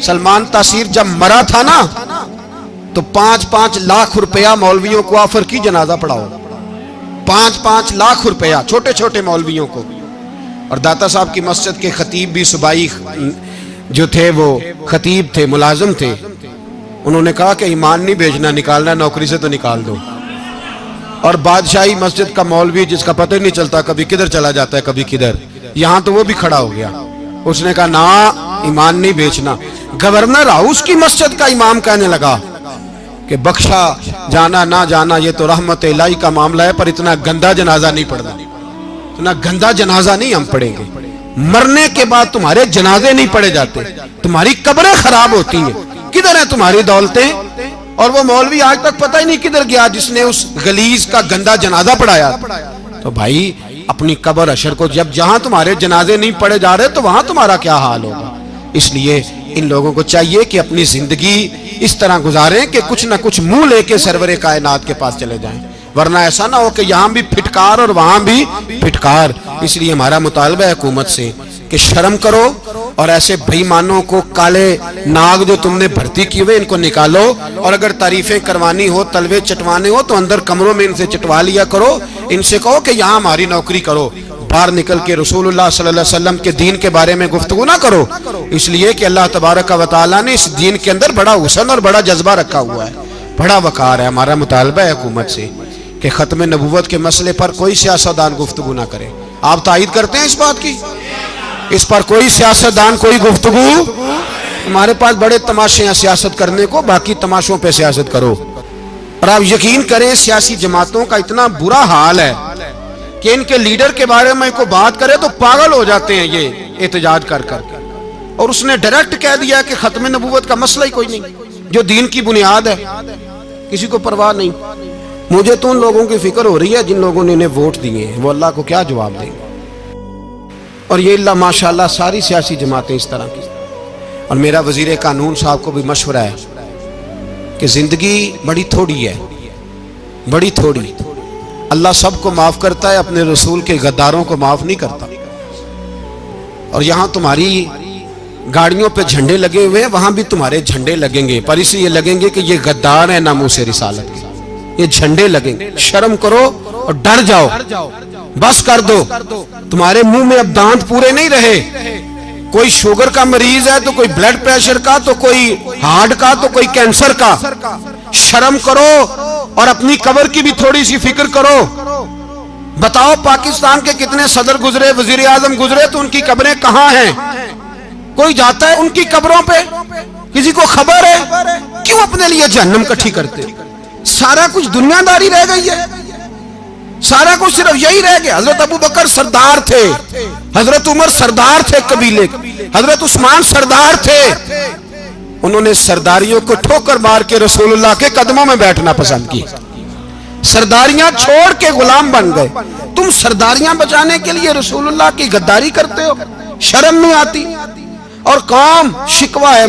सलमान तासीर जब मरा था ना तो 5-5 लाख रुपया मौलवियों को ऑफर की जनाजा पढ़ाओ। 5-5 लाख रुपया छोटे छोटे मौलवियों को। और दाता साहब की मस्जिद के खतीब भी सुबाई जो थे वो खतीब थे, मुलाजिम थे। उन्होंने कहा कि ईमान नहीं बेचना, निकालना नौकरी से तो निकाल दो। और बादशाही मस्जिद का मौलवी जिसका पता ही नहीं चलता कभी किधर चला जाता है कभी किधर, यहां तो वो भी खड़ा हो गया। उसने कहा ना ईमान नहीं बेचना। गवर्नर हाउस की मस्जिद का इमाम कहने लगा कि बख्शा जाना ना जाना ये तो रहमत इलाही का मामला है, पर इतना गंदा जनाजा नहीं पढ़ना, इतना गंदा जनाजा नहीं हम पढ़ेंगे। मरने के बाद तुम्हारे जनाजे नहीं पढ़े जाते, तुम्हारी कब्रें खराब होती हैं, किधर है तुम्हारी दौलतें। और वो मौलवी आज तक पता ही नहीं किधर गया जिसने उस गलीज का गंदा जनाजा पढ़ाया। तो भाई अपनी कब्र अशर को, जब जहां तुम्हारे जनाजे नहीं पढ़े जा रहे तो वहां तुम्हारा क्या हाल होगा। इसलिए इन लोगों को चाहिए कि अपनी जिंदगी इस तरह गुजारें कि कुछ ना कुछ मुंह लेके सरवरे कायनात के पास चले जाएं, वरना ऐसा ना हो कि यहां भी फिटकार और वहां भी फिटकार। इसलिए हमारा मुतालबा है हुकूमत से कि शर्म करो और ऐसे बेईमानों को, काले नाग जो तुमने भर्ती किए हुए, इनको निकालो। और अगर तारीफें करवानी हो, तलवे चटवाने हो तो अंदर कमरों में इनसे चटवा लिया करो। इनसे कहो कि यहाँ हमारी नौकरी करो, बाहर निकल के रसूलुल्लाह सल्लल्लाहु अलैहि वसल्लम के दीन के बारे में गुफ्तगू ना करो। इसलिए कि अल्लाह तबारक व तआला ने इस दीन के अंदर बड़ा हुस्न और बड़ा जज्बा रखा हुआ है, बड़ा वकार है। हमारा मुतालबा है हुकूमत से कि खत्म नबुव्वत के मसले पर कोई सियासतदान गुफ्तगू ना करे। आप तायीद करते हैं इस बात की? इस पर कोई सियासतदान कोई गुफ्तगू? हमारे पास बड़े तमाशे हैं सियासत करने को, बाकी तमाशों पे सियासत करो। और आप यकीन करें सियासी जमातों का इतना बुरा हाल है कि इनके लीडर के बारे में कोई बात करे तो पागल हो जाते हैं ये एहतजाज कर करके। और उसने डायरेक्ट कह दिया कि खत्म नबुव्वत का मसला ही कोई नहीं, जो दीन की बुनियाद है, किसी को परवाह नहीं। मुझे तो उन लोगों की फिक्र हो रही है जिन लोगों ने इन्हें वोट दिए हैं, वो अल्लाह को क्या जवाब देंगे। और ये अल्लाह माशाल्लाह सारी सियासी जमातें इस तरह की। और मेरा वजीर कानून साहब को भी मशवरा है कि जिंदगी बड़ी थोड़ी है, बड़ी थोड़ी। अल्लाह सबको माफ करता है, अपने रसूल के गद्दारों को माफ नहीं करता। और यहां तुम्हारी गाड़ियों पे झंडे लगे हुए हैं, वहां भी तुम्हारे झंडे लगेंगे, पर इसलिए लगेंगे कि ये गद्दार है नामूस रिसालत के, ये झंडे लगेंगे। शर्म करो और डर जाओ, बस कर दो। तुम्हारे मुंह में अब दांत पूरे नहीं रहे। कोई शुगर का मरीज है तो कोई ब्लड प्रेशर का, तो कोई हार्ट का, तो कोई कैंसर का। शर्म करो और अपनी कब्र की भी थोड़ी सी फिक्र करो। बताओ पाकिस्तान के कितने सदर गुजरे, वजीर आजम गुजरे, तो उनकी कब्रें कहां हैं? कोई जाता है उनकी कब्रों पे? किसी को खबर है? क्यों अपने लिए जहन्नम इकट्ठी करते? सारा कुछ दुनियादारी रह गई है, सारा कुछ सिर्फ यही रह गया। हजरत अबू बकर सरदार थे, हजरत उमर सरदार थे कबीले, हजरत उस्मान सरदार थे। उन्होंने सरदारियों को ठोकर मार के रसूलुल्लाह के कदमों में बैठना पसंद किया, सरदारियां छोड़ के गुलाम बन गए। तुम सरदारियां बचाने के लिए रसूलुल्लाह की गद्दारी करते हो, शर्म नहीं आती? और कौम शिकवा है